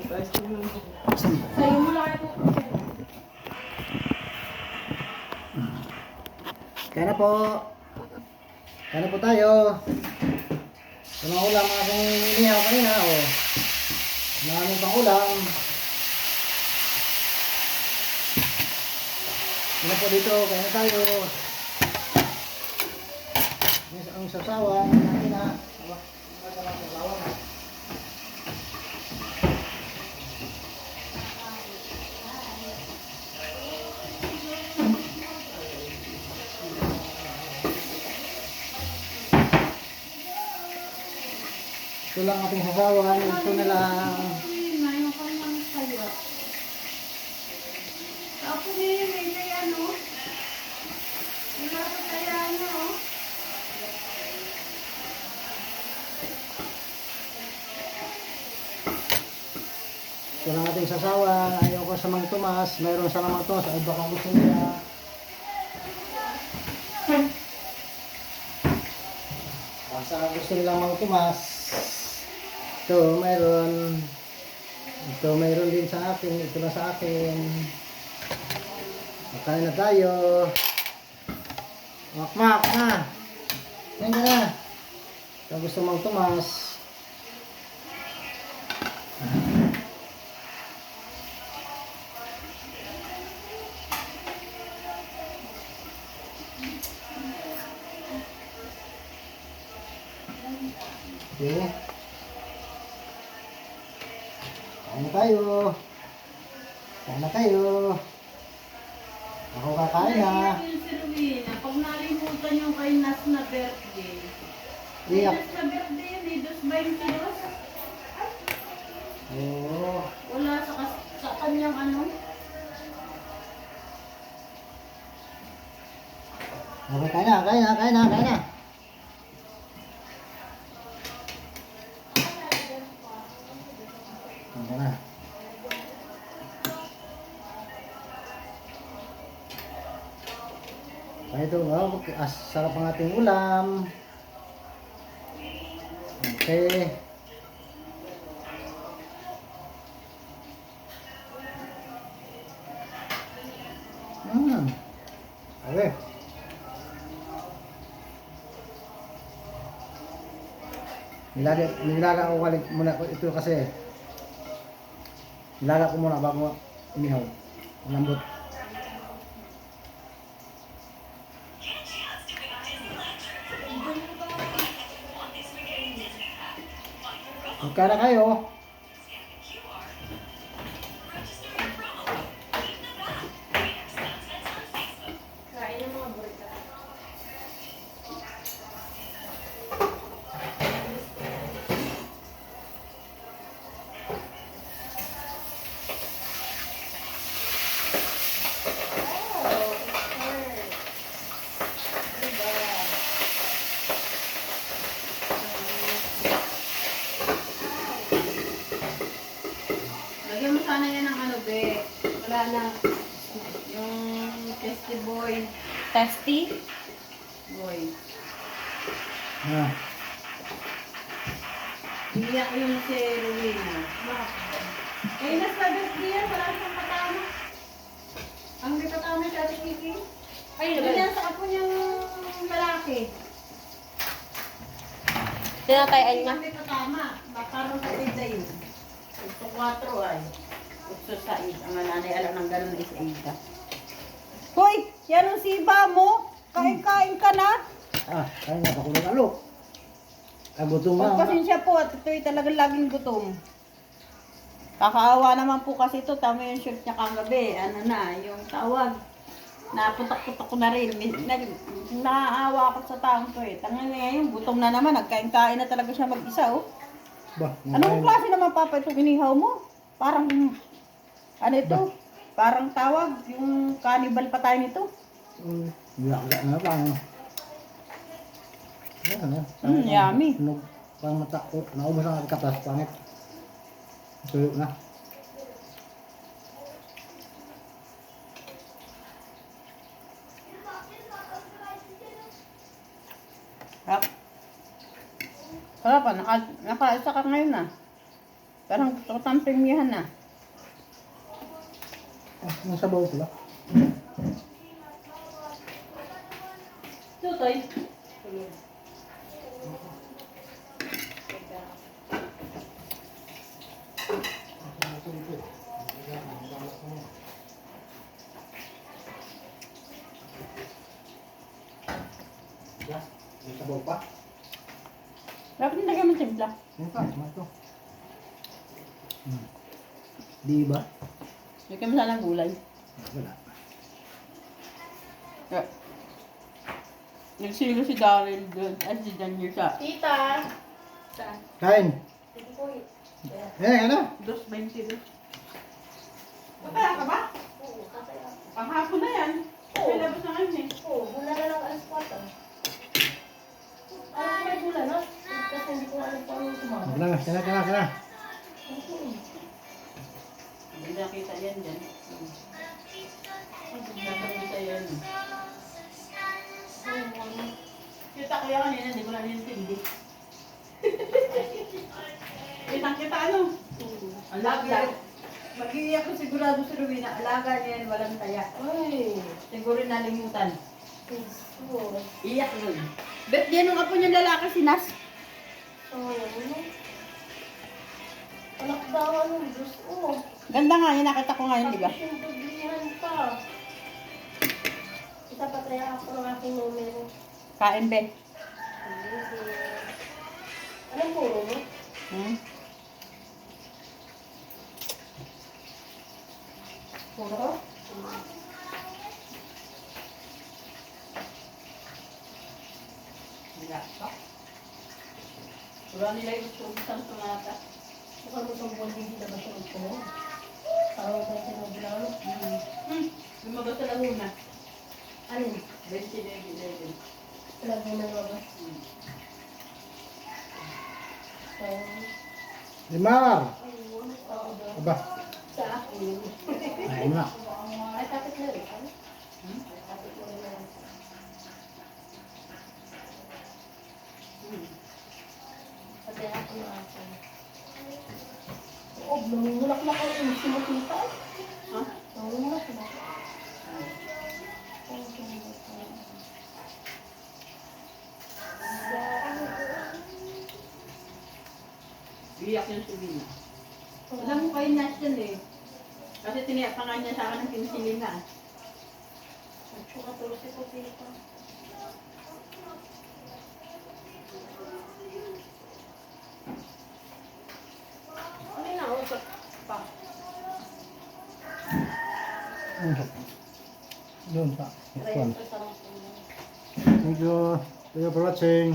Sa'yo mo lang ito. Kaya na po. Kaya na po tayo. Ito na ulam aking inihaw kanina. Maraming pang ulam. Kaya na po dito. Kaya na tayo. Ang sasawan natin na. Ang sasawan na. Ito lang ating sasawan. Ito na lang. Ngayon ka lang sa'yo. Ako ngayon may kaya no? Wala ka kaya no? Ito lang ating sasawan. Ayaw ko sa mga tumas. Mayroon sa mga tumas. Ay baka gusto nila. Basta gusto nilang mga tumas. Ito mayroon. Ito mayroon din sa akin. Ito na sa akin. Makain na tayo. Makmak na. Yan ka na. Ito gusto mong tumas. Okay. Kain na tayo. Kain na tayo. Ako kakain na. Yung si Rowena, pag nalimutan yung kay Nas na birthday. Iyak. Nas na birthday yun eh, 22. Oo. Wala sa kanyang ano. Okay, kain na, kain na, kain na, kain na. Kain ka na. Kaya ito, wow, sarap ang ating ulam. Okay. Okay. Nilaga ko muna ito kasi nilaga ko muna bago inihaw. Lambot. Magkana kayo? Kain ng mga burger. Lagyan mo sana yan ng ano, be. Wala na. Yung testy boy. Testy? Boy. Ah, Iyak yung si Rowena. Eh, nasa birthday yan. Wala siyang katama. Ang may katama siya si Kiki. Ay, ganyan sa apo niyang lalaki. Tinatayan niya. Ang may katama. Parang sa ida yun. Ito 4 ay. Ito sa ida. Ang nanay alam ng gano'n na isa ida. Hoy! Yan ang siba mo! Kain-kain ka na! kain na ako ng alok. Gutom na. Pagpasensya po at ito'y talagang laging gutom. Kakaawa naman po kasi ito. Tama yung shirt niya kagabi. Ano na, yung tawag. Naputak-putak ko na rin. Naaawa ako sa taong to eh. Tangan ngayon, gutom na naman. Nagkain-kain na talaga siya mag-isa oh. Ba, Anong klase naman papa itong inihaw mo? Parang, ano ito? Parang tawag, yung cannibal pa tayo nito. Laga na lang. Ano? Yummy. Parang mata ko. Naubos ang katas. Pangit. Tuyo na. Sarap. Sarap ah. Nakaisa ka ngayon ah. Parang gusto ko tampimihan na. Nasa bawal pala. Tutoy. Nasa bawal pa. Dapat nilagyan mo timpla. Yan pa, mas to. Di ba? Lagyan mo sana ng gulay. Wala. Yeah. Nagsilo si Daryl doon at si Daniel sa Tita. Saan? Kain. Uy. Ano? 2.22. Pataya ka ba? Oo, tataya. Panghapon na yan. Oo. May labas na ngayon eh. Oo, mula na lang alas 4. May gula na? Kasi hindi ko alam paano sumama. Wala na, kaya. Hindi nakita yan dyan. Nakita yan. Kita ko yan kanina, hindi ko na nintindi. Kitang-kita ano? Alaga. Mag-iiyak ko sigurado si Rowena. Alaga niya yan, walang taya. Ay. Siguro nalimutan. Oo. Iyak nun. Bet yan nung apo niyang lalaki si Nas. Ano? Anak daw, anong Diyos? Oo. Ganda nga yan, nakita ko ngayon, di ba? Pagkasintublihan pa. Itapataya ako ng aking numero. Kain, be. Anong puro mo? Hmm? Puro? Wala pa. Wala nila yung isang tumata. Baka mo itong buwan hindi na ba siya magpuno? Parang ba siya magulalo? Lumabas sa Laguna. Alin? 2011. Lagi na nga ba? Limar! Ayun. Ako daw. Aba, Sa akin. ayun na. Ay, tapit na rin. Ano? Tapit mo rin na. Pataya ako na ako. Oo, namumulak-lak ako yung simakita. Ha? Namumulak-lak. Iyak yung Subina. Alam mo kayo Nas yan eh. Kasi tiniyak pa nga niya sa akin ng kinsilingan. Tsaka tulos si Pupita. Ano na, usap pa. Doon pa. Try Ito. ito sa mga. Thank you. Thank you for watching.